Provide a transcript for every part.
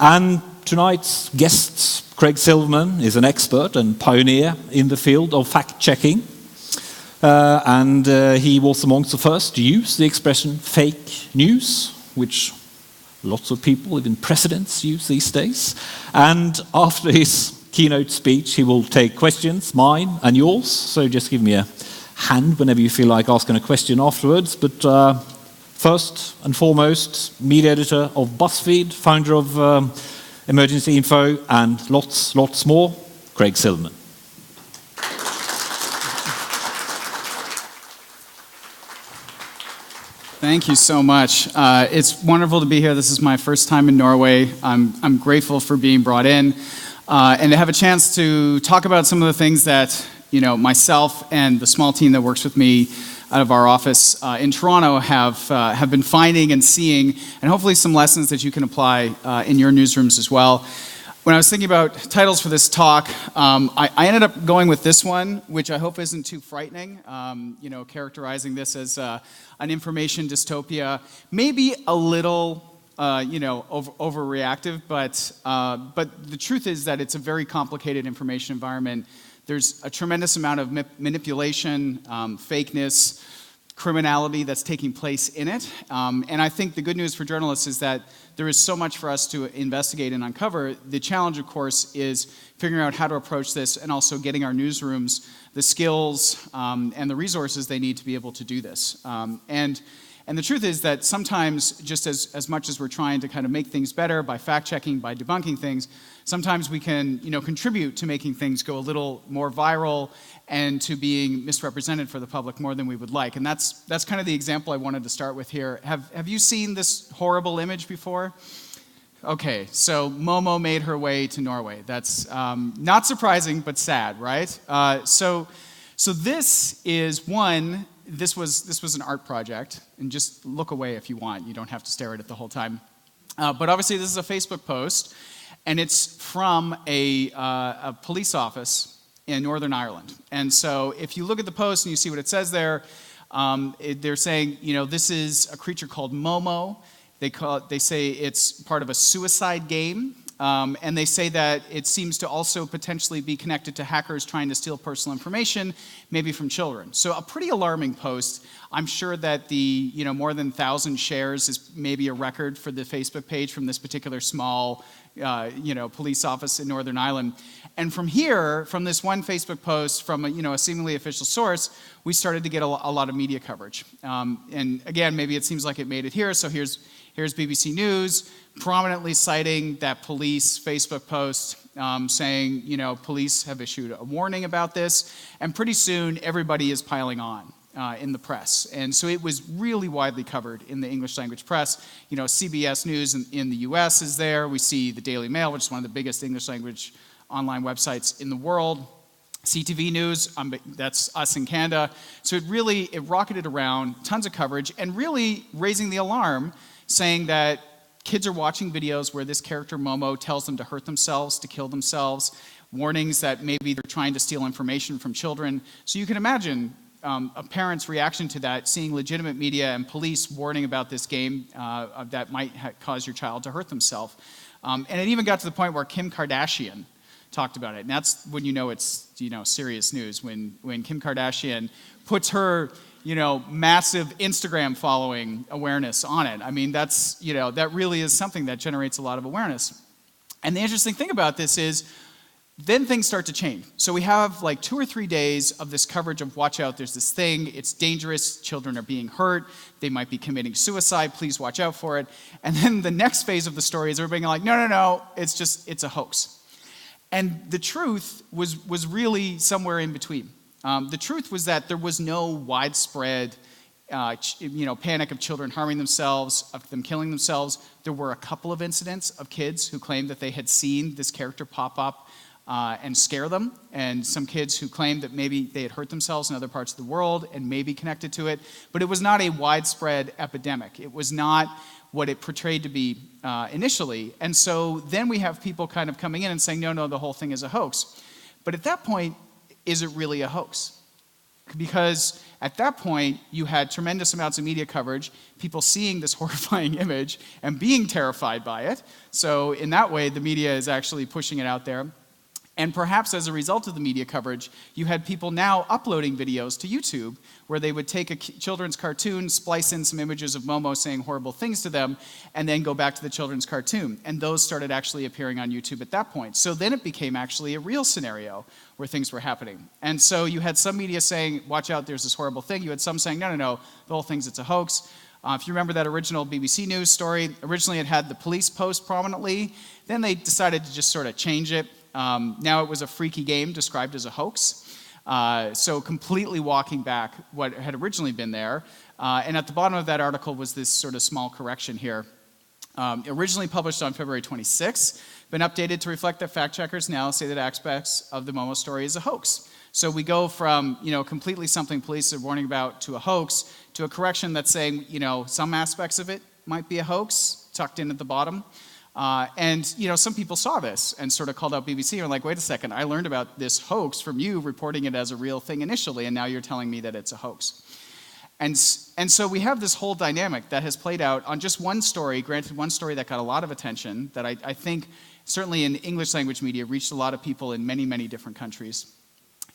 And tonight's guest, Craig Silverman, is an expert and pioneer in the field of fact-checking. And he was amongst the first to use the expression fake news, which lots of people, even presidents, use these days. And after his keynote speech, he will take questions, mine and yours. So just give me a hand whenever you feel like asking a question afterwards. But first and foremost, media editor of BuzzFeed, founder of Emergency Info, and lots more, Craig Silverman. Thank you so much. It's wonderful to be here. This is my first time in Norway. I'm grateful for being brought in and to have a chance to talk about some of the things that myself and the small team that works with me out of our office in Toronto have been finding and seeing, and hopefully some lessons that you can apply in your newsrooms as well. When I was thinking about titles for this talk, I ended up going with this one, which I hope isn't too frightening. Characterizing this as an information dystopia, maybe a little, overreactive, but the truth is that it's a very complicated information environment. There's a tremendous amount of manipulation, fakeness, criminality that's taking place in it. And I think the good news for journalists is that there is so much for us to investigate and uncover. The challenge, of course, is figuring out how to approach this and also getting our newsrooms the skills and the resources they need to be able to do this. And the truth is that sometimes, just as much as we're trying to kind of make things better by fact-checking, by debunking things, sometimes we can contribute to making things go a little more viral and to being misrepresented for the public more than we would like. And that's kind of the example I wanted to start with here. Have you seen this horrible image before? Okay, so Momo made her way to Norway. That's not surprising, but sad, right? So this is one. This was an art project, and just look away if you want. You don't have to stare at it the whole time. But obviously, this is a Facebook post, and it's from a police office in Northern Ireland. And so, if you look at the post and you see what it says there, they're saying, this is a creature called Momo. They say it's part of a suicide game. And they say that it seems to also potentially be connected to hackers trying to steal personal information, maybe from children. So a pretty alarming post. I'm sure that the more than 1,000 shares is maybe a record for the Facebook page from this particular small police office in Northern Ireland. And from here, from this one Facebook post from a seemingly official source, we started to get a lot of media coverage. And again, maybe it seems like it made it here. So here's BBC News prominently citing that police Facebook post saying, police have issued a warning about this. And pretty soon, everybody is piling on in the press. And so it was really widely covered in the English language press. CBS News in the US is there. We see the Daily Mail, which is one of the biggest English language online websites in the world. CTV News, that's us in Canada. So it rocketed around, tons of coverage, and really raising the alarm, saying that kids are watching videos where this character, Momo, tells them to hurt themselves, to kill themselves, warnings that maybe they're trying to steal information from children. So you can imagine a parent's reaction to that, seeing legitimate media and police warning about this game that might cause your child to hurt themselves. And it even got to the point where Kim Kardashian talked about it. And that's when it's serious news, when Kim Kardashian puts her massive Instagram following awareness on it. I mean, that really is something that generates a lot of awareness. And the interesting thing about this is, then things start to change. So we have like 2 or 3 days of this coverage of watch out, there's this thing, it's dangerous, children are being hurt, they might be committing suicide, please watch out for it. And then the next phase of the story is everybody like, no, it's a hoax. And the truth was really somewhere in between. The truth was that there was no widespread panic of children harming themselves, of them killing themselves. There were a couple of incidents of kids who claimed that they had seen this character pop up and scare them, and some kids who claimed that maybe they had hurt themselves in other parts of the world and maybe connected to it. But it was not a widespread epidemic. It was not what it portrayed to be initially. And so then we have people kind of coming in and saying, no, the whole thing is a hoax. But at that point, is it really a hoax? Because at that point, you had tremendous amounts of media coverage, people seeing this horrifying image and being terrified by it. So in that way, the media is actually pushing it out there. And perhaps as a result of the media coverage, you had people now uploading videos to YouTube where they would take a children's cartoon, splice in some images of Momo saying horrible things to them, and then go back to the children's cartoon. And those started actually appearing on YouTube at that point. So then it became actually a real scenario where things were happening. And so you had some media saying, watch out, there's this horrible thing. You had some saying, no, the whole thing's it's a hoax. If you remember that original BBC News story, originally it had the police post prominently. Then they decided to just sort of change it. Now it was a freaky game described as a hoax. So completely walking back what had originally been there. And at the bottom of that article was this sort of small correction here. Originally published on February 26th, been updated to reflect that fact checkers now say that aspects of the Momo story is a hoax. So we go from, completely something police are warning about to a hoax, to a correction that's saying, some aspects of it might be a hoax, tucked in at the bottom. And some people saw this and sort of called out BBC and were like, wait a second, I learned about this hoax from you reporting it as a real thing initially, and now you're telling me that it's a hoax. And so we have this whole dynamic that has played out on just one story, granted one story that got a lot of attention, that I think certainly in English language media reached a lot of people in many, many different countries.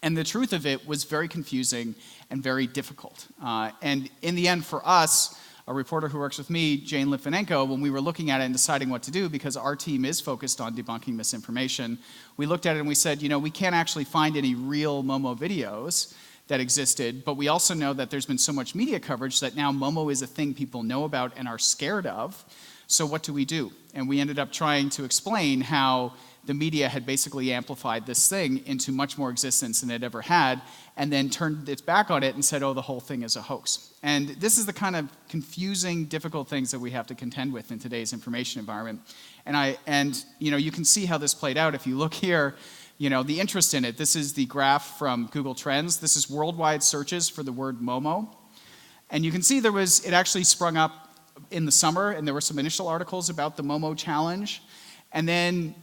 And the truth of it was very confusing and very difficult. And in the end, for us, a reporter who works with me, Jane Litvinenko, when we were looking at it and deciding what to do, because our team is focused on debunking misinformation, we looked at it and we said, we can't actually find any real Momo videos that existed, but we also know that there's been so much media coverage that now Momo is a thing people know about and are scared of. So what do? And we ended up trying to explain how the media had basically amplified this thing into much more existence than it ever had, and then turned its back on it and said, oh, the whole thing is a hoax. And this is the kind of confusing, difficult things that we have to contend with in today's information environment. And you can see how this played out. If you look here, the interest in it, this is the graph from Google Trends. This is worldwide searches for the word Momo. And you can see it actually sprung up in the summer, and there were some initial articles about the Momo challenge. And then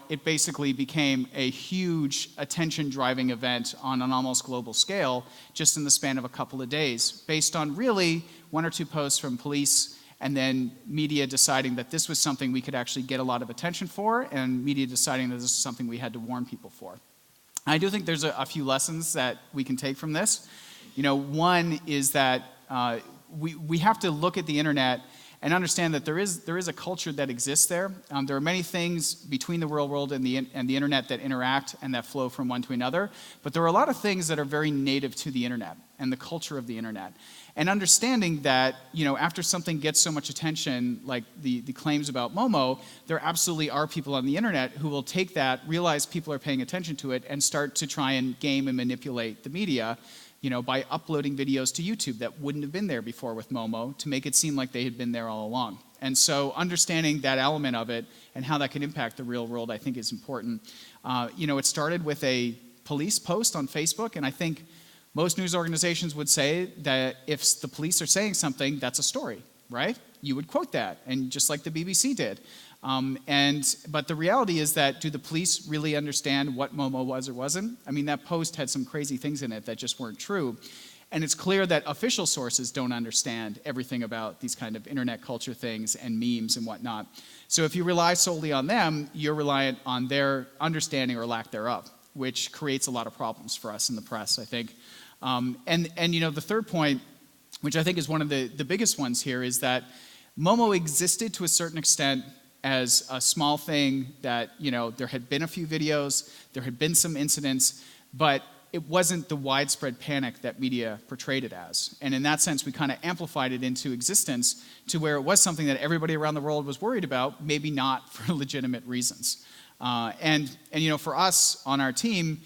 it basically became a huge attention-driving event on an almost global scale just in the span of a couple of days, based on really one or two posts from police and then media deciding that this was something we could actually get a lot of attention for, and media deciding that this is something we had to warn people for. I do think there's a few lessons that we can take from this. One is that we have to look at the internet and understand that there is a culture that exists there. There are many things between the real world and the internet that interact and that flow from one to another, but there are a lot of things that are very native to the internet and the culture of the internet. And understanding that, after something gets so much attention, like the claims about Momo, there absolutely are people on the internet who will take that, realize people are paying attention to it, and start to try and game and manipulate the media, by uploading videos to YouTube that wouldn't have been there before with Momo to make it seem like they had been there all along. And so understanding that element of it and how that can impact the real world, I think is important. It started with a police post on Facebook, and I think most news organizations would say that if the police are saying something, that's a story, right? You would quote that, and just like the BBC did. But the reality is that, do the police really understand what Momo was or wasn't? I mean, that post had some crazy things in it that just weren't true. And it's clear that official sources don't understand everything about these kind of internet culture things and memes and whatnot. So if you rely solely on them, you're reliant on their understanding or lack thereof, which creates a lot of problems for us in the press, I think. The third point, which I think is one of the biggest ones here, is that Momo existed to a certain extent as a small thing that, there had been a few videos, there had been some incidents, but it wasn't the widespread panic that media portrayed it as. And in that sense, we kind of amplified it into existence to where it was something that everybody around the world was worried about, maybe not for legitimate reasons. For us on our team,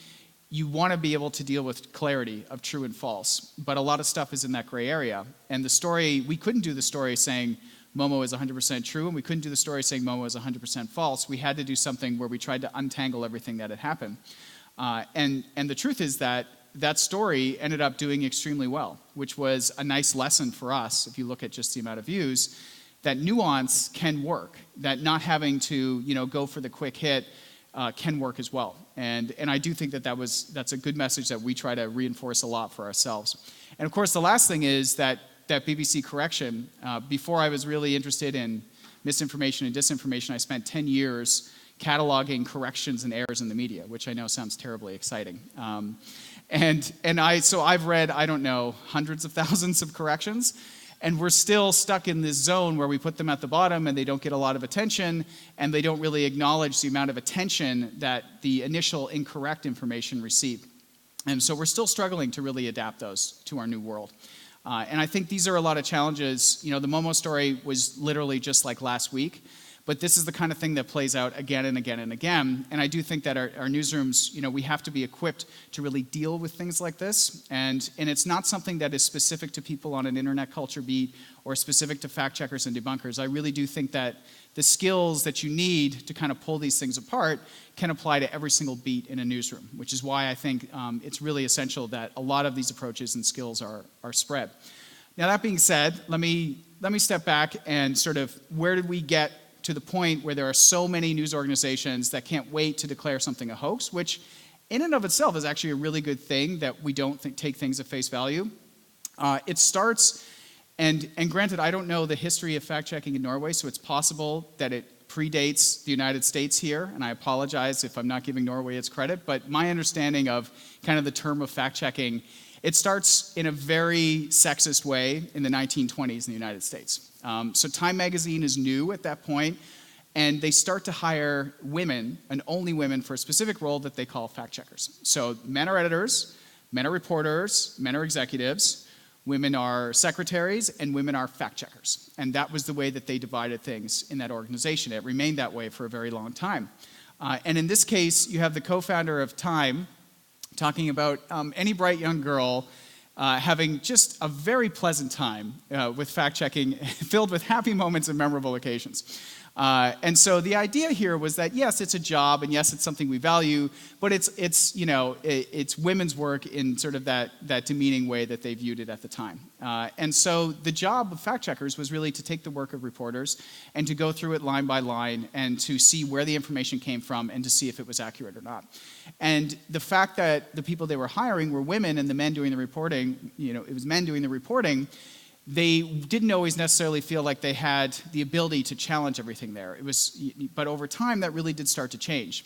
you want to be able to deal with clarity of true and false, but a lot of stuff is in that gray area. And the story, we couldn't do the story saying Momo is 100% true, and we couldn't do the story saying Momo is 100% false. We had to do something where we tried to untangle everything that had happened. And the truth is that story ended up doing extremely well, which was a nice lesson for us, if you look at just the amount of views, that nuance can work, that not having to go for the quick hit can work as well. And I do think that's a good message that we try to reinforce a lot for ourselves. And of course, the last thing is that BBC correction. Before I was really interested in misinformation and disinformation, I spent 10 years cataloging corrections and errors in the media, which I know sounds terribly exciting. So I've read, I don't know, hundreds of thousands of corrections, and we're still stuck in this zone where we put them at the bottom and they don't get a lot of attention, and they don't really acknowledge the amount of attention that the initial incorrect information received. And so we're still struggling to really adapt those to our new world. And I think these are a lot of challenges. You know, the Momo story was literally just like last week, but this is the kind of thing that plays out again and again and again. And I do think that our newsrooms, you know, we have to be equipped to really deal with things like this. And it's not something that is specific to people on an internet culture beat or specific to fact checkers and debunkers. I really do think that the skills that you need to kind of pull these things apart can apply to every single beat in a newsroom, which is why I think it's really essential that a lot of these approaches and skills are spread. Now, that being said, let me step back and sort of, where did we get to the point where there are so many news organizations that can't wait to declare something a hoax, which in and of itself is actually a really good thing, that we don't take things at face value. It starts, and granted, I don't know the history of fact-checking in Norway, so it's possible that it predates the United States here, and I apologize if I'm not giving Norway its credit, but my understanding of kind of the term of fact-checking, it starts in a very sexist way in the 1920s in the United States. So Time magazine is new at that point, and they start to hire women, and only women, for a specific role that they call fact checkers. So men are editors, men are reporters, men are executives, women are secretaries, and women are fact checkers. And that was the way that they divided things in that organization. It remained that way for a very long time. And in this case, you have the co-founder of Time talking about any bright young girl having just a very pleasant time with fact-checking, filled with happy moments and memorable occasions. And so the idea here was that, yes, it's a job, and yes, it's something we value, but it's women's work in sort of that demeaning way that they viewed it at the time. And so the job of fact-checkers was really to take the work of reporters and to go through it line by line and to see where the information came from and to see if it was accurate or not. And the fact that the people they were hiring were women and the men doing the reporting, it was men doing the reporting, they didn't always necessarily feel like they had the ability to challenge everything there. But over time, that really did start to change.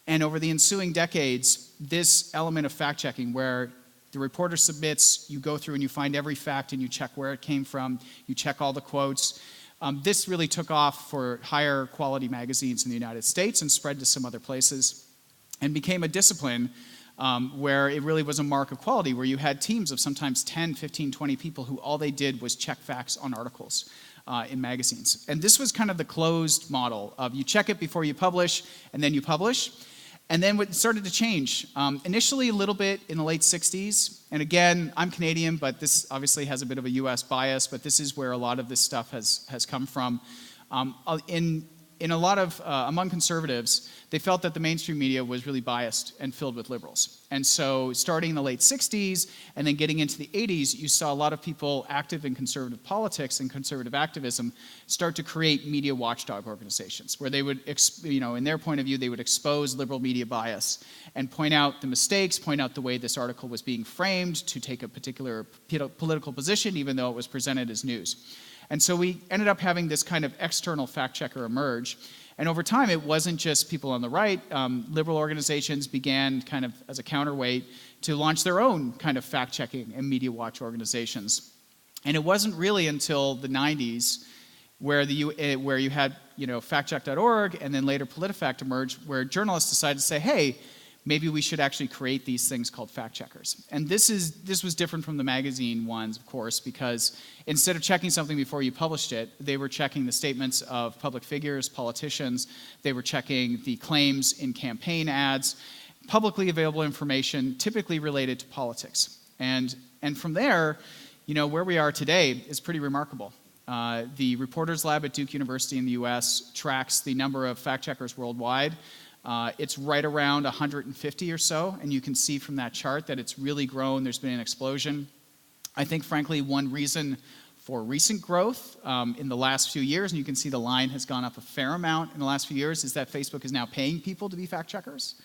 And over the ensuing decades, this element of fact-checking, where the reporter submits, you go through and you find every fact and you check where it came from, you check all the quotes, this really took off for higher quality magazines in the United States and spread to some other places, and became a discipline where it really was a mark of quality, where you had teams of sometimes 10, 15, 20 people who all they did was check facts on articles in magazines. And this was kind of the closed model of you check it before you publish, and then you publish. And then it started to change. Initially a little bit in the late 60s. And again, I'm Canadian, but this obviously has a bit of a US bias, but this is where a lot of this stuff has come from. In a lot of, among conservatives, they felt that the mainstream media was really biased and filled with liberals. And so starting in the late 60s and then getting into the 80s, you saw a lot of people active in conservative politics and conservative activism start to create media watchdog organizations where they would, in their point of view, they would expose liberal media bias and point out the mistakes, point out the way this article was being framed to take a particular political position, even though it was presented as news. And so we ended up having this kind of external fact checker emerge. And over time, it wasn't just people on the right. Liberal organizations began kind of as a counterweight to launch their own kind of fact checking and media watch organizations. And it wasn't really until the 90s where you had factcheck.org and then later PolitiFact emerged, where journalists decided to say, hey, maybe we should actually create these things called fact checkers. And this was different from the magazine ones, of course, because instead of checking something before you published it, they were checking the statements of public figures, politicians, they were checking the claims in campaign ads, publicly available information, typically related to politics. And from there, where we are today is pretty remarkable. The Reporters Lab at Duke University in the US tracks the number of fact checkers worldwide. It's right around 150 or so, and you can see from that chart that it's really grown. There's been an explosion. I think, frankly, one reason for recent growth in the last few years, and you can see the line has gone up a fair amount in the last few years, is that Facebook is now paying people to be fact checkers.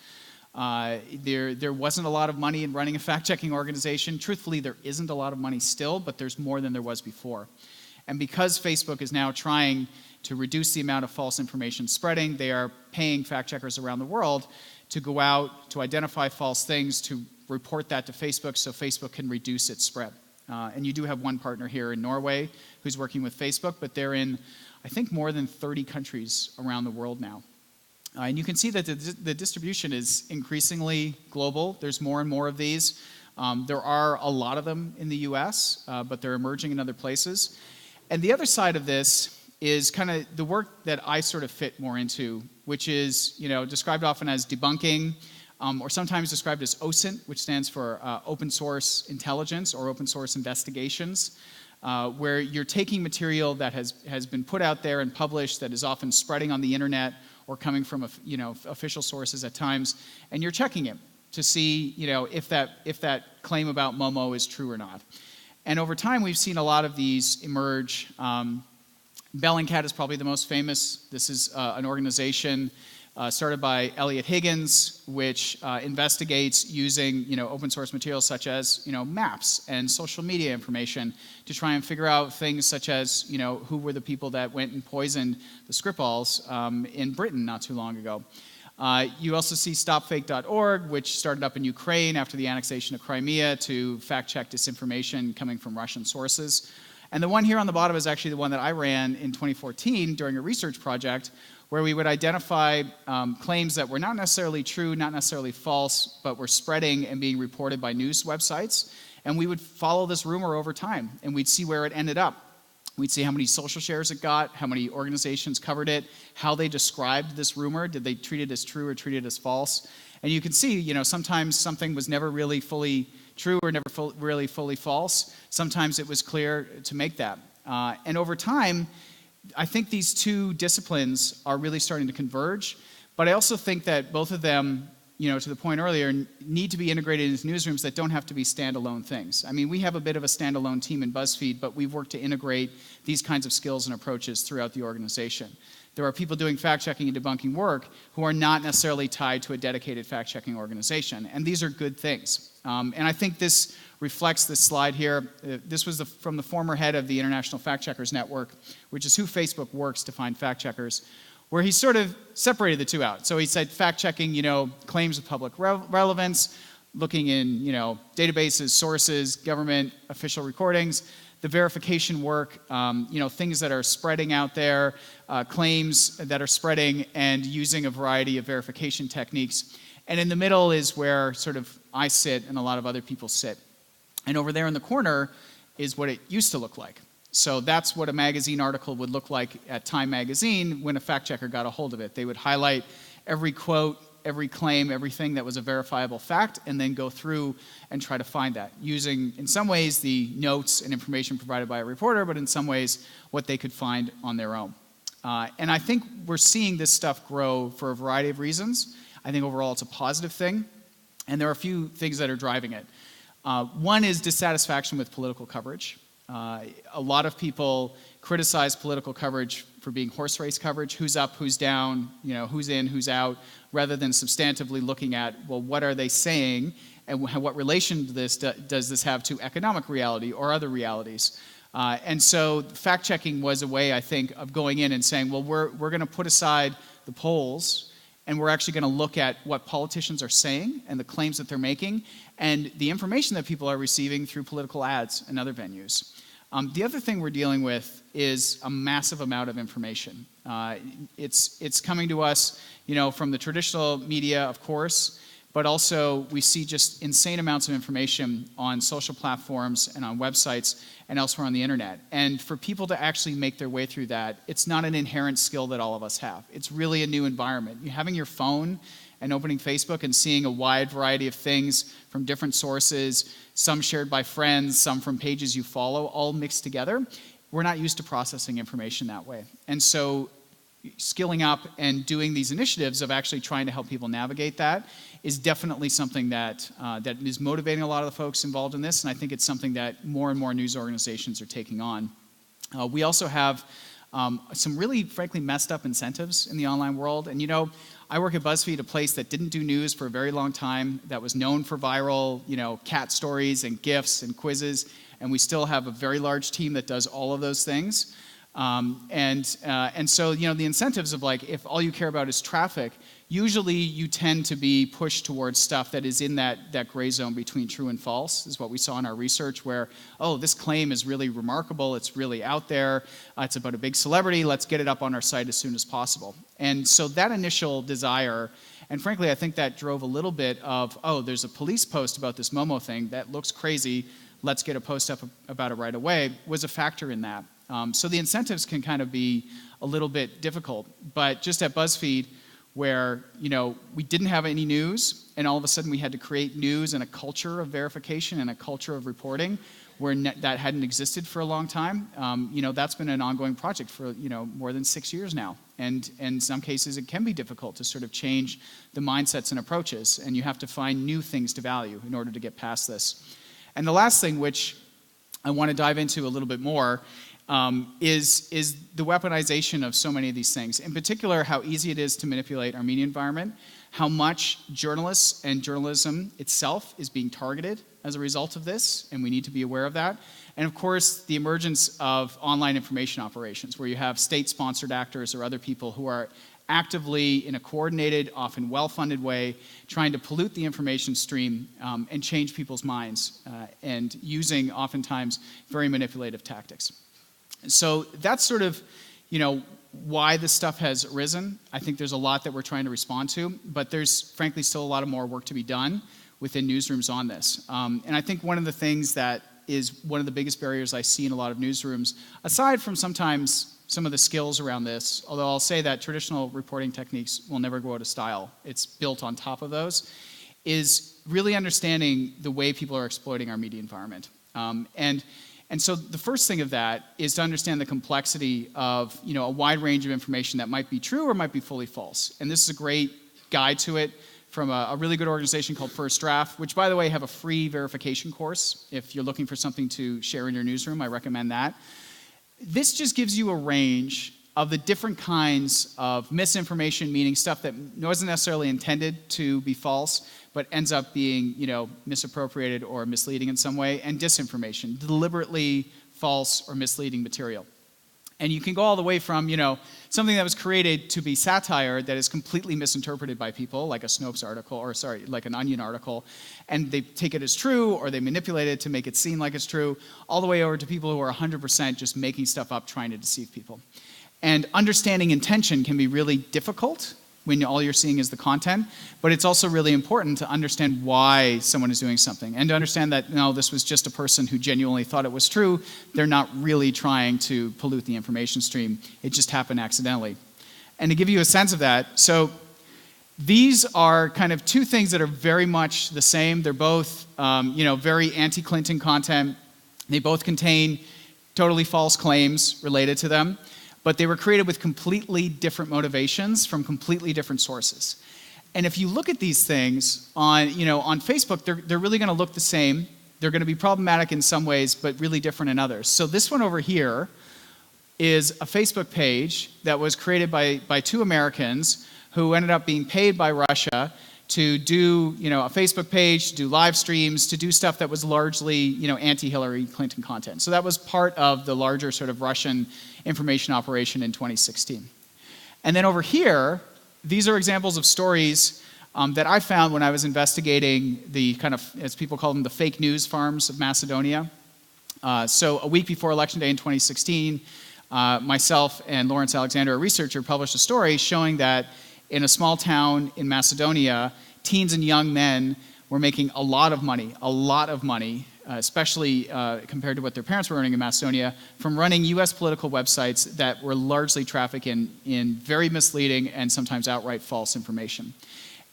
There wasn't a lot of money in running a fact-checking organization. Truthfully, there isn't a lot of money still, but there's more than there was before. And because Facebook is now trying to reduce the amount of false information spreading, they are paying fact-checkers around the world to go out, to identify false things, to report that to Facebook so Facebook can reduce its spread. And you do have one partner here in Norway who's working with Facebook, but they're in, I think, more than 30 countries around the world now. And you can see that the distribution is increasingly global. There's more and more of these. There are a lot of them in the US, but they're emerging in other places. And the other side of this is kind of the work that I sort of fit more into, which is, described often as debunking, or sometimes described as OSINT, which stands for open source intelligence or open source investigations, where you're taking material that has been put out there and published that is often spreading on the internet or coming from official sources at times, and you're checking it to see if that claim about Momo is true or not. And over time, we've seen a lot of these emerge. Bellingcat is probably the most famous. This is an organization started by Elliot Higgins, which investigates using open source materials such as maps and social media information to try and figure out things such as who were the people that went and poisoned the Skripals in Britain not too long ago. You also see stopfake.org, which started up in Ukraine after the annexation of Crimea to fact-check disinformation coming from Russian sources. And the one here on the bottom is actually the one that I ran in 2014 during a research project where we would identify claims that were not necessarily true, not necessarily false, but were spreading and being reported by news websites. And we would follow this rumor over time, and we'd see where it ended up. We'd see how many social shares it got, how many organizations covered it, how they described this rumor. Did they treat it as true or treat it as false? And you can see, sometimes something was never really fully true or never really fully false. Sometimes it was clear to make that. And over time, I think these two disciplines are really starting to converge. But I also think that both of them, to the point earlier, need to be integrated into newsrooms that don't have to be standalone things. I mean, we have a bit of a standalone team in BuzzFeed, but we've worked to integrate these kinds of skills and approaches throughout the organization. There are people doing fact-checking and debunking work who are not necessarily tied to a dedicated fact-checking organization, and these are good things. And I think this reflects this slide here. This was from the former head of the International Fact Checkers Network, which is who Facebook works to find fact-checkers, where he sort of separated the two out. So he said fact-checking, claims of public relevance, looking in, databases, sources, government, official recordings, the verification work, things that are spreading out there, claims that are spreading, and using a variety of verification techniques. And in the middle is where sort of I sit and a lot of other people sit. And over there in the corner is what it used to look like. So that's what a magazine article would look like at Time magazine when a fact checker got a hold of it. They would highlight every quote, every claim, everything that was a verifiable fact, and then go through and try to find that, using, in some ways, the notes and information provided by a reporter, but in some ways, what they could find on their own. And I think we're seeing this stuff grow for a variety of reasons. I think overall it's a positive thing, and there are a few things that are driving it. One is dissatisfaction with political coverage. A lot of people criticize political coverage for being horse race coverage, who's up, who's down, who's in, who's out, rather than substantively looking at, well, what are they saying, and what relation does this have to economic reality or other realities? And so fact-checking was a way, I think, of going in and saying, well, we're going to put aside the polls, and we're actually going to look at what politicians are saying and the claims that they're making, and the information that people are receiving through political ads and other venues. The other thing we're dealing with is a massive amount of information. It's coming to us, from the traditional media, of course, but also we see just insane amounts of information on social platforms and on websites and elsewhere on the internet. And for people to actually make their way through that, it's not an inherent skill that all of us have. It's really a new environment. Having your phone and opening Facebook and seeing a wide variety of things from different sources, some shared by friends, some from pages you follow, all mixed together, we're not used to processing information that way. And so skilling up and doing these initiatives of actually trying to help people navigate that is definitely something that is motivating a lot of the folks involved in this, and I think it's something that more and more news organizations are taking on. We also have some really, frankly, messed up incentives in the online world. And I work at BuzzFeed, a place that didn't do news for a very long time, that was known for viral, cat stories and GIFs and quizzes, and we still have a very large team that does all of those things. And so, the incentives of if all you care about is traffic, usually you tend to be pushed towards stuff that is in that gray zone between true and false, is what we saw in our research where, oh, this claim is really remarkable, it's really out there, it's about a big celebrity, let's get it up on our site as soon as possible. And so that initial desire, and frankly, I think that drove a little bit of, oh, there's a police post about this Momo thing that looks crazy, let's get a post up about it right away, was a factor in that. So the incentives can kind of be a little bit difficult, but just at BuzzFeed, where we didn't have any news, and all of a sudden we had to create news and a culture of verification and a culture of reporting, where that hadn't existed for a long time. That's been an ongoing project for more than 6 years now, and in some cases it can be difficult to sort of change the mindsets and approaches, and you have to find new things to value in order to get past this. And the last thing, which I want to dive into a little bit more, is the weaponization of so many of these things. In particular, how easy it is to manipulate our media environment, how much journalists and journalism itself is being targeted as a result of this, and we need to be aware of that. And of course, the emergence of online information operations, where you have state-sponsored actors or other people who are actively, in a coordinated, often well-funded way, trying to pollute the information stream and change people's minds, and using, oftentimes, very manipulative tactics. So that's sort of, why this stuff has arisen. I think there's a lot that we're trying to respond to, but there's, frankly, still a lot of more work to be done within newsrooms on this. And I think one of the things that is one of the biggest barriers I see in a lot of newsrooms, aside from sometimes some of the skills around this, although I'll say that traditional reporting techniques will never go out of style, it's built on top of those, is really understanding the way people are exploiting our media environment. And so the first thing of that is to understand the complexity of a wide range of information that might be true or might be fully false. And this is a great guide to it from a really good organization called First Draft, which, by the way, have a free verification course. If you're looking for something to share in your newsroom, I recommend that. This just gives you a range of the different kinds of misinformation, meaning stuff that wasn't necessarily intended to be false, but ends up being, misappropriated or misleading in some way, and disinformation, deliberately false or misleading material. And you can go all the way from, something that was created to be satire that is completely misinterpreted by people, like a Snopes article, like an Onion article, and they take it as true, or they manipulate it to make it seem like it's true, all the way over to people who are 100% just making stuff up, trying to deceive people. And understanding intention can be really difficult when all you're seeing is the content, but it's also really important to understand why someone is doing something, and to understand that, no, this was just a person who genuinely thought it was true. They're not really trying to pollute the information stream. It just happened accidentally. And to give you a sense of that, so these are kind of two things that are very much the same. They're both, very anti-Clinton content. They both contain totally false claims related to them, but they were created with completely different motivations from completely different sources. And if you look at these things on Facebook, they're really going to look the same. They're going to be problematic in some ways, but really different in others. So this one over here is a Facebook page that was created by two Americans who ended up being paid by Russia to do, a Facebook page, to do live streams, to do stuff that was largely, anti-Hillary Clinton content. So that was part of the larger sort of Russian information operation in 2016. And then over here, these are examples of stories that I found when I was investigating the kind of, as people call them, the fake news farms of Macedonia. So a week before Election Day in 2016, myself and Lawrence Alexander, a researcher, published a story showing that in a small town in Macedonia, teens and young men were making a lot of money, especially compared to what their parents were earning in Macedonia, from running US political websites that were largely trafficked in very misleading and sometimes outright false information.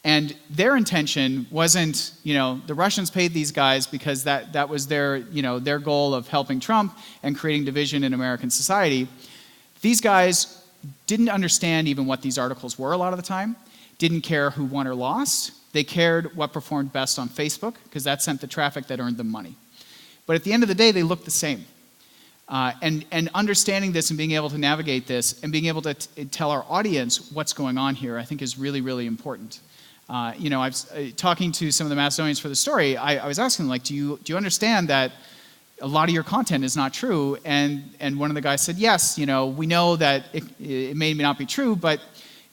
And their intention wasn't, the Russians paid these guys because that was their goal of helping Trump and creating division in American society. These guys didn't understand even what these articles were a lot of the time, didn't care who won or lost. They cared what performed best on Facebook, because that sent the traffic that earned them money. But at the end of the day, they looked the same. And understanding this and being able to navigate this and being able to tell our audience what's going on here, I think is really, really important. Talking to some of the Macedonians for the story, I was asking them, like, do you understand that a lot of your content is not true? And one of the guys said, yes, we know that it may not be true, but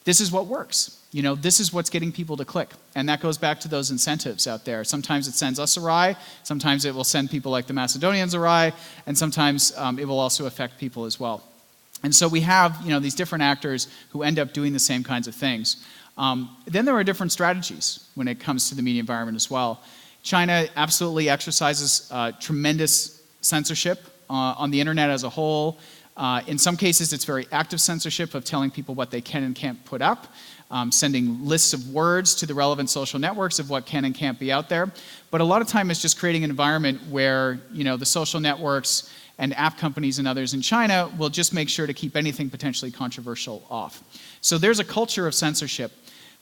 this is what works. This is what's getting people to click. And that goes back to those incentives out there. Sometimes it sends us awry, sometimes it will send people like the Macedonians awry, and sometimes it will also affect people as well. And so we have these different actors who end up doing the same kinds of things. Then there are different strategies when it comes to the media environment as well. China absolutely exercises tremendous censorship on the internet as a whole. In some cases, it's very active censorship of telling people what they can and can't put up, sending lists of words to the relevant social networks of what can and can't be out there. But a lot of time it's just creating an environment where the social networks and app companies and others in China will just make sure to keep anything potentially controversial off. So there's a culture of censorship.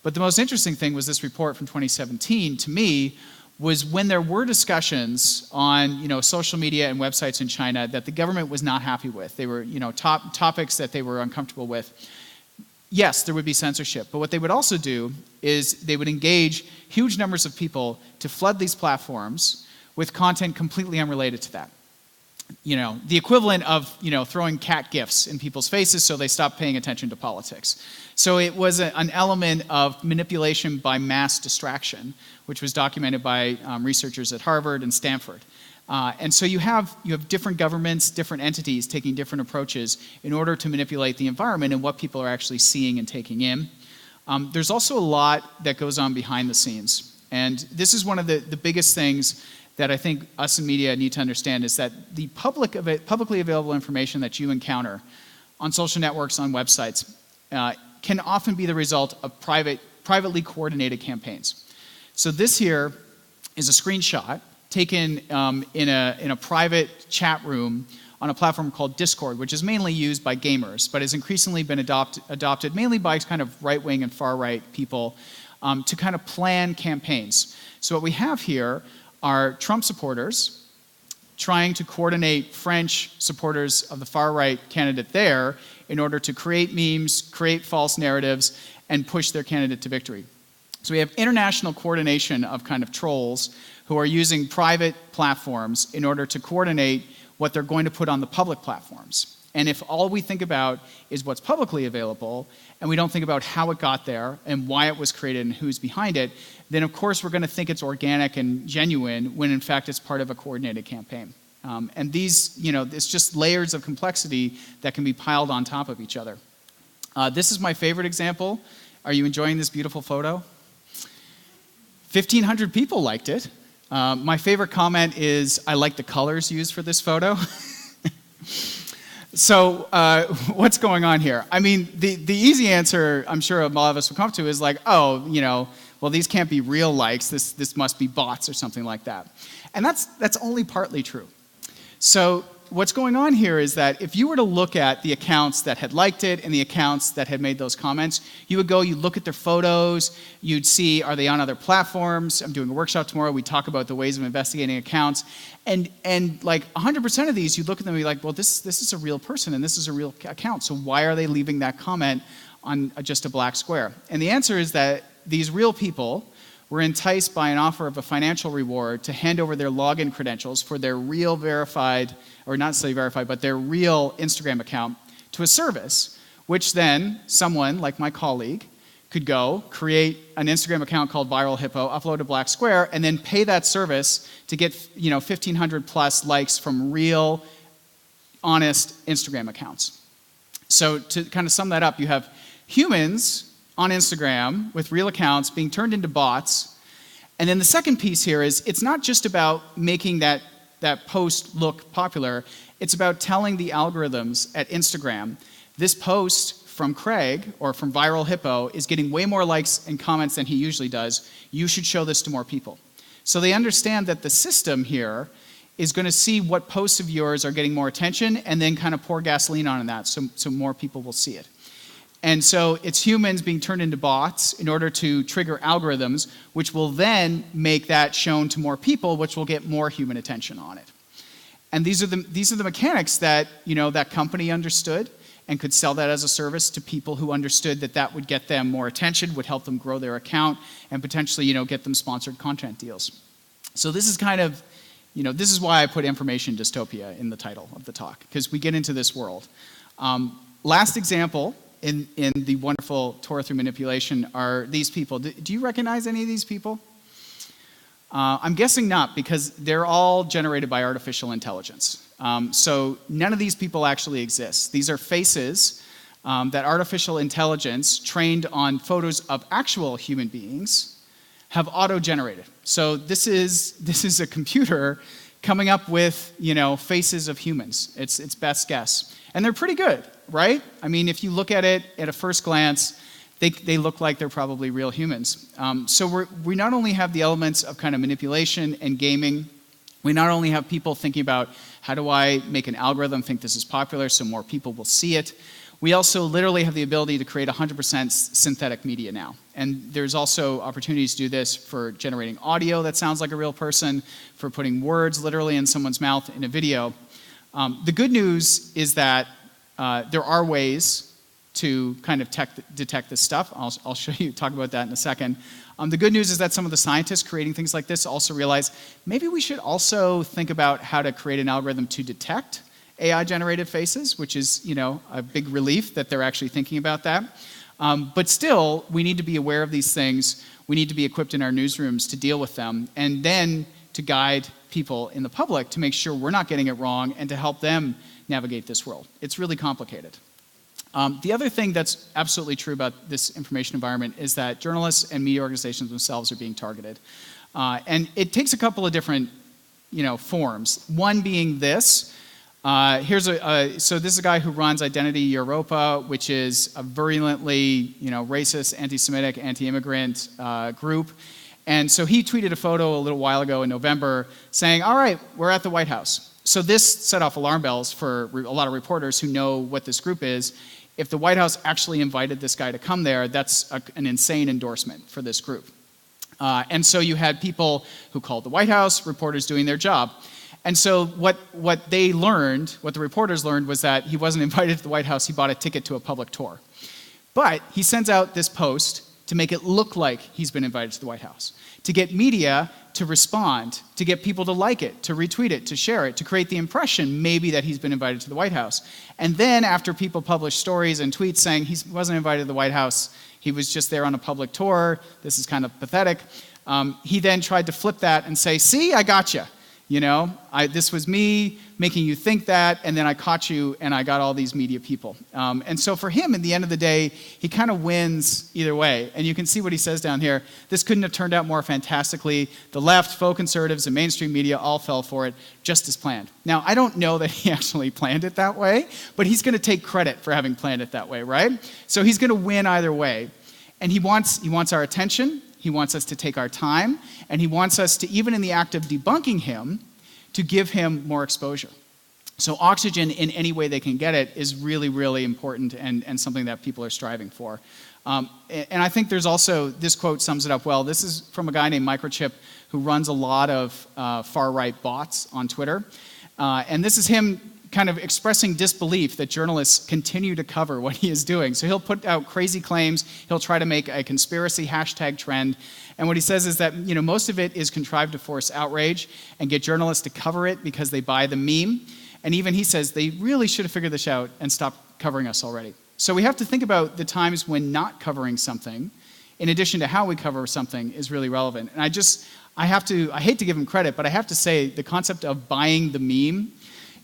But the most interesting thing was this report from 2017, to me, was when there were discussions on social media and websites in China that the government was not happy with. They were topics that they were uncomfortable with. Yes, there would be censorship, but what they would also do is they would engage huge numbers of people to flood these platforms with content completely unrelated to that. The equivalent of throwing cat gifs in people's faces so they stop paying attention to politics. So it was an element of manipulation by mass distraction, which was documented by researchers at Harvard and Stanford. And so you have different governments, different entities taking different approaches in order to manipulate the environment and what people are actually seeing and taking in. There's also a lot that goes on behind the scenes. And this is one of the biggest things that I think us in media need to understand, is that the publicly available information that you encounter on social networks, on websites, can often be the result of privately coordinated campaigns. So this here is a screenshot taken in a private chat room on a platform called Discord, which is mainly used by gamers, but has increasingly been adopted mainly by kind of right-wing and far-right people to kind of plan campaigns. So what we have here are Trump supporters trying to coordinate French supporters of the far-right candidate there in order to create memes, create false narratives, and push their candidate to victory. So we have international coordination of kind of trolls who are using private platforms in order to coordinate what they're going to put on the public platforms. And if all we think about is what's publicly available, and we don't think about how it got there and why it was created and who's behind it, then of course we're going to think it's organic and genuine when in fact it's part of a coordinated campaign. And these, it's just layers of complexity that can be piled on top of each other. This is my favorite example. Are you enjoying this beautiful photo? 1,500 people liked it. My favorite comment is, I like the colors used for this photo. So what's going on here? I mean, the easy answer I'm sure a lot of us will come to is like, oh, well, these can't be real likes. This must be bots or something like that. And that's only partly true. So what's going on here is that if you were to look at the accounts that had liked it and the accounts that had made those comments, you would look at their photos, you'd see, are they on other platforms? I'm doing a workshop tomorrow, we talk about the ways of investigating accounts. And like 100% of these, you look at them and be like, well, this is a real person and this is a real account, so why are they leaving that comment on just a black square? And the answer is that these real people were enticed by an offer of a financial reward to hand over their login credentials for their real verified, or not necessarily verified, but their real Instagram account to a service, which then someone like my colleague could go create an Instagram account called Viral Hippo, upload a black square, and then pay that service to get 1,500 plus likes from real, honest Instagram accounts. So to kind of sum that up, you have humans on Instagram with real accounts being turned into bots. And then the second piece here is it's not just about making that post look popular, it's about telling the algorithms at Instagram, this post from Craig or from Viral Hippo is getting way more likes and comments than he usually does. You should show this to more people. So they understand that the system here is going to see what posts of yours are getting more attention and then kind of pour gasoline on that so more people will see it. And so it's humans being turned into bots in order to trigger algorithms, which will then make that shown to more people, which will get more human attention on it. And these are the mechanics that, that company understood and could sell that as a service to people who understood that that would get them more attention, would help them grow their account, and potentially, get them sponsored content deals. So this is kind of, this is why I put information dystopia in the title of the talk, because we get into this world. Last example in the wonderful Torah through manipulation are these people. Do you recognize any of these people? I'm guessing not, because they're all generated by artificial intelligence. So none of these people actually exist. These are faces that artificial intelligence trained on photos of actual human beings have auto-generated. So this is a computer coming up with, faces of humans. It's best guess. And they're pretty good, right? I mean, if you look at it at a first glance, they look like they're probably real humans. So we not only have the elements of kind of manipulation and gaming, we not only have people thinking about how do I make an algorithm think this is popular so more people will see it, we also literally have the ability to create 100% synthetic media now. And there's also opportunities to do this for generating audio that sounds like a real person, for putting words literally in someone's mouth in a video. The good news is that there are ways to kind of detect this stuff. I'll show you, talk about that in a second. The good news is that some of the scientists creating things like this also realize maybe we should also think about how to create an algorithm to detect AI-generated faces, which is, a big relief that they're actually thinking about that. But still, we need to be aware of these things. We need to be equipped in our newsrooms to deal with them, and then to guide people in the public to make sure we're not getting it wrong and to help them navigate this world. It's really complicated. The other thing that's absolutely true about this information environment is that journalists and media organizations themselves are being targeted. And it takes a couple of different, forms. One being this. So this is a guy who runs Identity Europa, which is a virulently, racist, anti-Semitic, anti-immigrant group. And so he tweeted a photo a little while ago in November saying, all right, we're at the White House. So this set off alarm bells for a lot of reporters who know what this group is. If the White House actually invited this guy to come there, that's an insane endorsement for this group. And so you had people who called the White House, reporters doing their job. And so what the reporters learned was that he wasn't invited to the White House, he bought a ticket to a public tour. But he sends out this post to make it look like he's been invited to the White House, to get media to respond, to get people to like it, to retweet it, to share it, to create the impression maybe that he's been invited to the White House. And then after people publish stories and tweets saying he wasn't invited to the White House, he was just there on a public tour, this is kind of pathetic, he then tried to flip that and say, see, I got you. This was me making you think that, and then I caught you, and I got all these media people. And so for him, at the end of the day, he kind of wins either way. And you can see what he says down here. This couldn't have turned out more fantastically. The left, faux conservatives, and mainstream media all fell for it, just as planned. Now, I don't know that he actually planned it that way, but he's going to take credit for having planned it that way, right? So he's going to win either way. And he wants our attention. He wants us to take our time, and he wants us to, even in the act of debunking him, to give him more exposure. So oxygen in any way they can get it is really, really important and something that people are striving for. And I think there's also, this quote sums it up well. This is from a guy named Microchip who runs a lot of far-right bots on Twitter. And this is him kind of expressing disbelief that journalists continue to cover what he is doing. So he'll put out crazy claims, he'll try to make a conspiracy hashtag trend, and what he says is that most of it is contrived to force outrage and get journalists to cover it because they buy the meme. And even he says they really should have figured this out and stopped covering us already. So we have to think about the times when not covering something, in addition to how we cover something, is really relevant. And I hate to give him credit, but I have to say the concept of buying the meme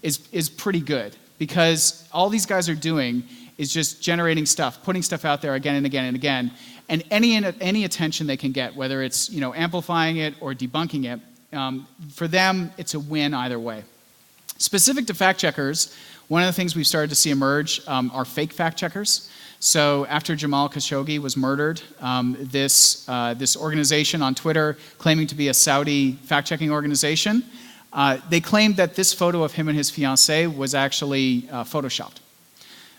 is pretty good, because all these guys are doing is just generating stuff, putting stuff out there again and again and again, and any attention they can get, whether it's amplifying it or debunking it, for them it's a win either way. Specific to fact checkers, one of the things we've started to see emerge are fake fact checkers. So after Jamal Khashoggi was murdered, this organization on Twitter, claiming to be a Saudi fact-checking organization, they claimed that this photo of him and his fiancée was actually photoshopped.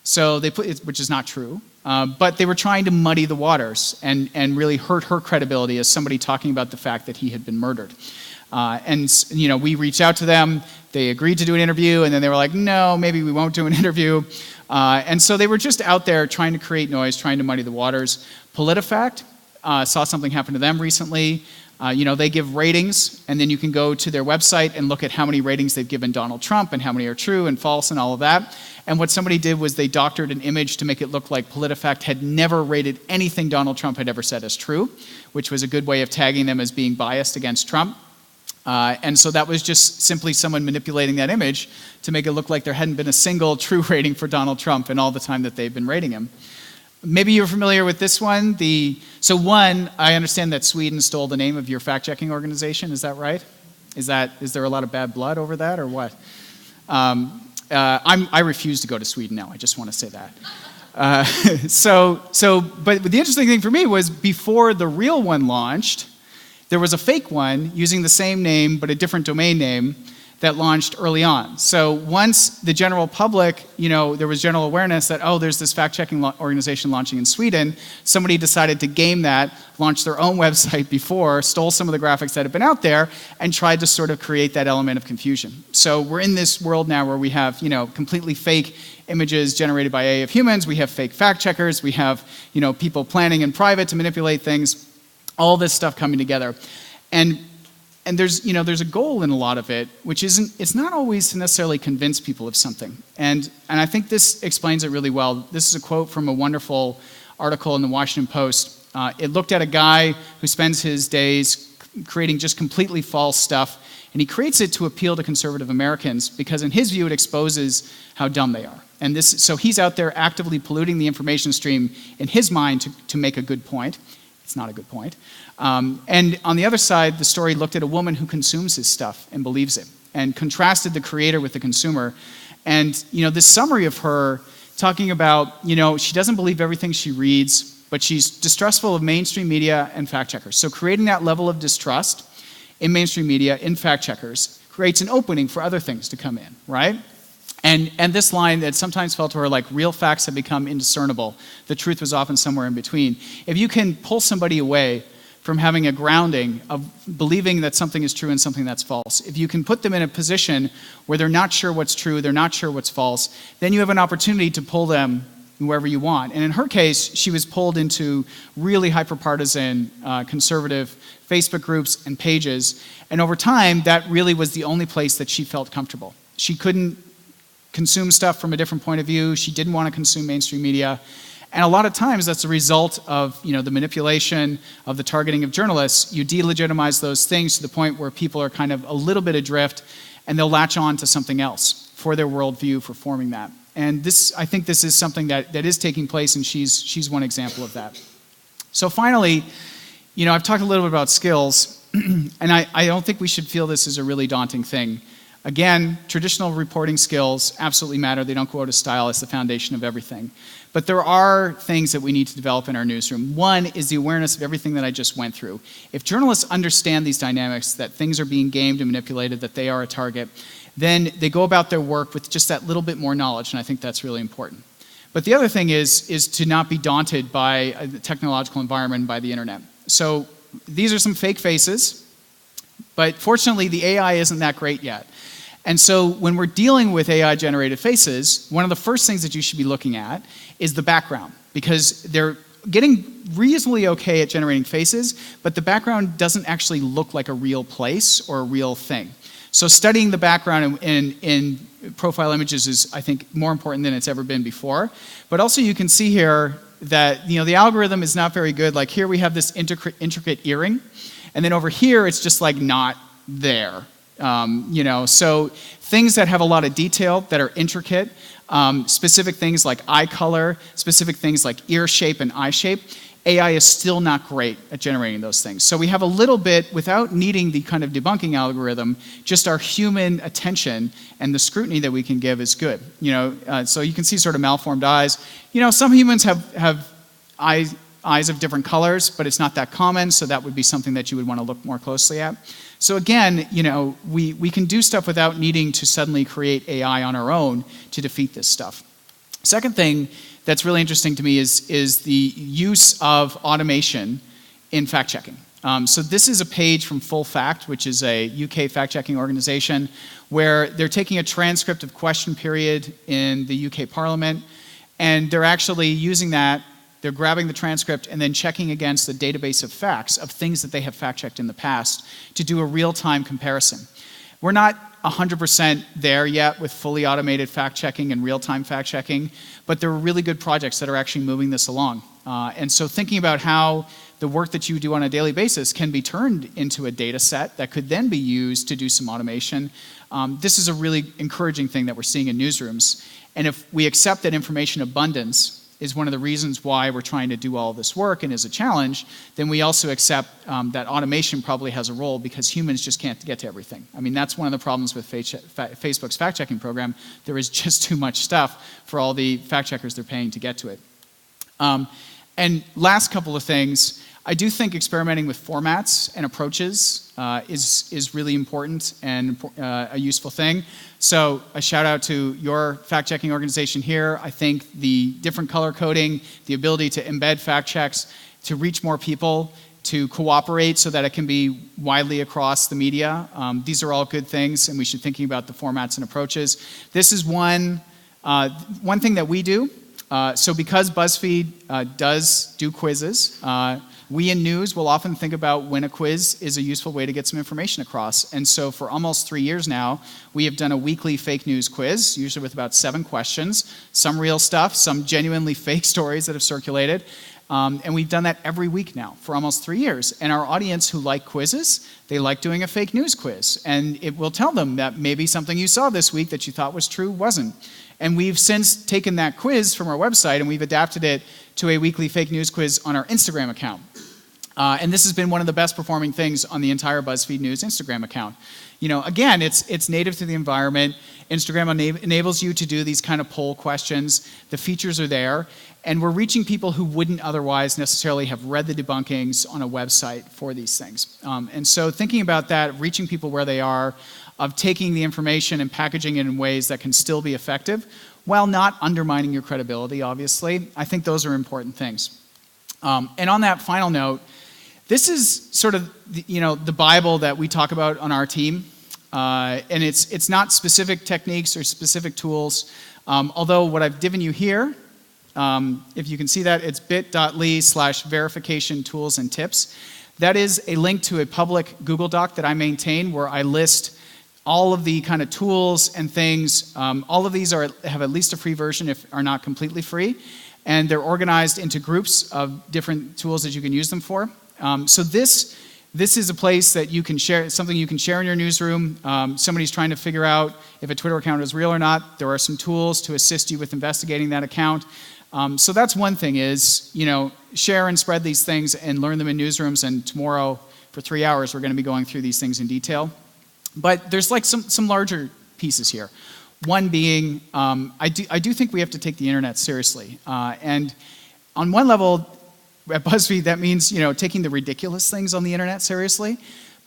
So they put, which is not true, but they were trying to muddy the waters and really hurt her credibility as somebody talking about the fact that he had been murdered. And we reached out to them. They agreed to do an interview, and then they were like, no, maybe we won't do an interview. And so they were just out there trying to create noise, trying to muddy the waters. PolitiFact saw something happen to them recently. They give ratings, and then you can go to their website and look at how many ratings they've given Donald Trump and how many are true and false and all of that. And what somebody did was they doctored an image to make it look like PolitiFact had never rated anything Donald Trump had ever said as true, which was a good way of tagging them as being biased against Trump. And so that was just simply someone manipulating that image to make it look like there hadn't been a single true rating for Donald Trump in all the time that they've been rating him. Maybe you're familiar with this one. I understand that Sweden stole the name of your fact-checking organization. Is that right? Is there a lot of bad blood over that, or what? I refuse to go to Sweden now. I just want to say that. But the interesting thing for me was before the real one launched, there was a fake one using the same name but a different domain name that launched early on. So once the general public, there was general awareness that, there's this fact-checking organization launching in Sweden, somebody decided to game that, launch their own website before, stole some of the graphics that had been out there, and tried to sort of create that element of confusion. So we're in this world now where we have, completely fake images generated by AI of humans, we have fake fact-checkers, we have, people planning in private to manipulate things, all this stuff coming together. And there's a goal in a lot of it, which it's not always to necessarily convince people of something. And I think this explains it really well. This is a quote from a wonderful article in the Washington Post. It looked at a guy who spends his days creating just completely false stuff, and he creates it to appeal to conservative Americans because in his view it exposes how dumb they are. And so he's out there actively polluting the information stream in his mind to make a good point. It's not a good point. And on the other side, the story looked at a woman who consumes his stuff and believes it, and contrasted the creator with the consumer. And this summary of her talking about, she doesn't believe everything she reads, but she's distrustful of mainstream media and fact checkers. So creating that level of distrust in mainstream media, in fact checkers, creates an opening for other things to come in, right? And this line that sometimes felt to her like real facts have become indiscernible. The truth was often somewhere in between. If you can pull somebody away from having a grounding of believing that something is true and something that's false, if you can put them in a position where they're not sure what's true, they're not sure what's false, then you have an opportunity to pull them wherever you want. And in her case, she was pulled into really hyper-partisan, conservative Facebook groups and pages. And over time, that really was the only place that she felt comfortable. She couldn't consume stuff from a different point of view. She didn't want to consume mainstream media. And a lot of times that's a result of the manipulation of the targeting of journalists. You delegitimize those things to the point where people are kind of a little bit adrift and they'll latch on to something else for their worldview, for forming that. And I think this is something that is taking place, and she's one example of that. So finally, I've talked a little bit about skills, and I don't think we should feel this is a really daunting thing. Again, traditional reporting skills absolutely matter. They don't go out of style. It's the foundation of everything. But there are things that we need to develop in our newsroom. One is the awareness of everything that I just went through. If journalists understand these dynamics, that things are being gamed and manipulated, that they are a target, then they go about their work with just that little bit more knowledge, and I think that's really important. But the other thing is to not be daunted by the technological environment, by the internet. So these are some fake faces, but fortunately the AI isn't that great yet. And so when we're dealing with AI-generated faces, one of the first things that you should be looking at is the background, because they're getting reasonably okay at generating faces, but the background doesn't actually look like a real place or a real thing. So studying the background in profile images is, I think, more important than it's ever been before. But also you can see here that the algorithm is not very good. Like here we have this intricate earring, and then over here it's just like not there. So things that have a lot of detail, that are intricate, specific things like eye color, specific things like ear shape and eye shape, AI is still not great at generating those things. So we have a little bit, without needing the kind of debunking algorithm, just our human attention and the scrutiny that we can give is good. So you can see sort of malformed eyes. Some humans have eyes of different colors, but it's not that common, so that would be something that you would want to look more closely at. So again, we can do stuff without needing to suddenly create AI on our own to defeat this stuff. Second thing that's really interesting to me is the use of automation in fact-checking. So this is a page from Full Fact, which is a UK fact-checking organization, where they're taking a transcript of question period in the UK Parliament, and they're actually using that. They're grabbing the transcript and then checking against the database of facts of things that they have fact-checked in the past to do a real-time comparison. We're not 100% there yet with fully automated fact-checking and real-time fact-checking, but there are really good projects that are actually moving this along. And so thinking about how the work that you do on a daily basis can be turned into a data set that could then be used to do some automation, this is a really encouraging thing that we're seeing in newsrooms. And if we accept that information abundance is one of the reasons why we're trying to do all this work and is a challenge, then we also accept that automation probably has a role because humans just can't get to everything. I mean, that's one of the problems with Facebook's fact-checking program. There is just too much stuff for all the fact-checkers they're paying to get to it. And last couple of things, I do think experimenting with formats and approaches is really important and a useful thing. So a shout out to your fact-checking organization here. I think the different color coding, the ability to embed fact checks, to reach more people, to cooperate so that it can be widely across the media. These are all good things, and we should be thinking about the formats and approaches. This is one thing that we do. So because BuzzFeed does do quizzes, we in news will often think about when a quiz is a useful way to get some information across. And so for almost 3 years now, we have done a weekly fake news quiz, usually with about 7 questions, some real stuff, some genuinely fake stories that have circulated. And we've done that every week now for almost 3 years. And our audience who like quizzes, they like doing a fake news quiz. And it will tell them that maybe something you saw this week that you thought was true wasn't. And we've since taken that quiz from our website and we've adapted it to a weekly fake news quiz on our Instagram account. And this has been one of the best performing things on the entire BuzzFeed News Instagram account. You know, again, it's native to the environment. Instagram enables you to do these kind of poll questions. The features are there. And we're reaching people who wouldn't otherwise necessarily have read the debunkings on a website for these things. And so thinking about that, reaching people where they are, of taking the information and packaging it in ways that can still be effective, while not undermining your credibility, obviously, I think those are important things. And on that final note, this is sort of the Bible that we talk about on our team. And it's not specific techniques or specific tools, although what I've given you here, if you can see that, it's bit.ly/verification tools and tips. That is a link to a public Google Doc that I maintain where I list all of the kind of tools and things. All of these have at least a free version if are not completely free. And they're organized into groups of different tools that you can use them for. So this is a place that you can share, something you can share in your newsroom. Somebody's trying to figure out if a Twitter account is real or not. There are some tools to assist you with investigating that account. So that's one thing is, share and spread these things and learn them in newsrooms. And tomorrow for 3 hours, we're going to be going through these things in detail. But there's like some larger pieces here. One being, I do think we have to take the internet seriously. And on one level, at BuzzFeed, that means taking the ridiculous things on the internet seriously.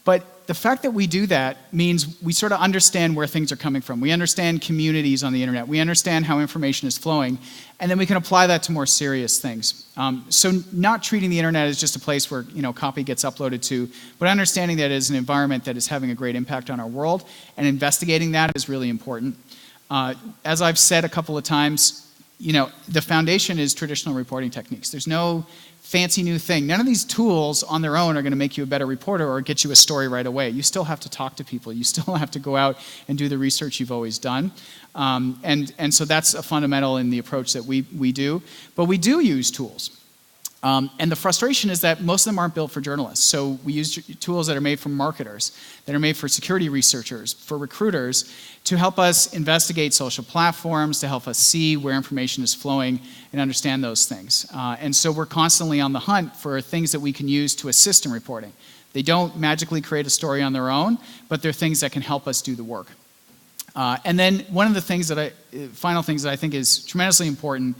But the fact that we do that means we sort of understand where things are coming from. We understand communities on the internet. We understand how information is flowing. And then we can apply that to more serious things. So not treating the internet as just a place where copy gets uploaded to, but understanding that it is an environment that is having a great impact on our world, and investigating that is really important. As I've said a couple of times, the foundation is traditional reporting techniques. There's no fancy new thing. None of these tools on their own are going to make you a better reporter or get you a story right away. You still have to talk to people. You still have to go out and do the research you've always done. And so that's a fundamental in the approach that we do. But we do use tools. And the frustration is that most of them aren't built for journalists. So we use tools that are made for marketers, that are made for security researchers, for recruiters, to help us investigate social platforms, to help us see where information is flowing and understand those things. And so we're constantly on the hunt for things that we can use to assist in reporting. They don't magically create a story on their own, but they're things that can help us do the work. And then one of the final things that I think is tremendously important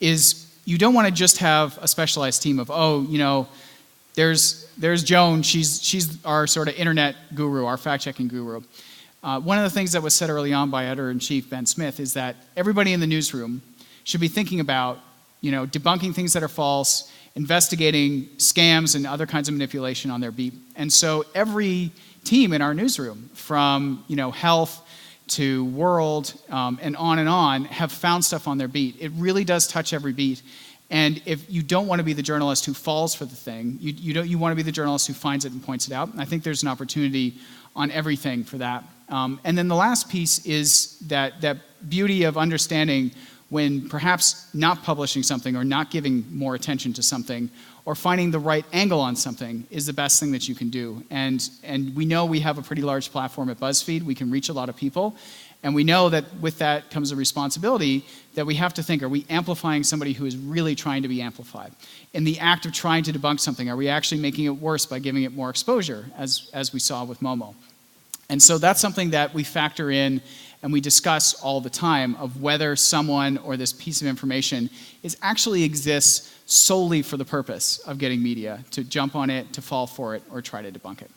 is you don't want to just have a specialized team of, there's Joan, she's our sort of internet guru, our fact-checking guru. One of the things that was said early on by Editor-in-Chief Ben Smith is that everybody in the newsroom should be thinking about, debunking things that are false investigating scams and other kinds of manipulation on their beat. And so every team in our newsroom, from health to world and on, have found stuff on their beat. It really does touch every beat. And if you don't want to be the journalist who falls for the thing, you want to be the journalist who finds it and points it out. And I think there's an opportunity on everything for that. And then the last piece is that beauty of understanding when perhaps not publishing something or not giving more attention to something or finding the right angle on something is the best thing that you can do. And we know we have a pretty large platform at BuzzFeed. We can reach a lot of people. And we know that with that comes a responsibility that we have to think, are we amplifying somebody who is really trying to be amplified? In the act of trying to debunk something, are we actually making it worse by giving it more exposure, as we saw with Momo? And so that's something that we factor in and we discuss all the time, of whether someone or this piece of information actually exists solely for the purpose of getting media to jump on it, to fall for it, or try to debunk it.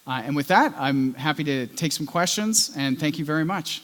And with that, I'm happy to take some questions, and thank you very much.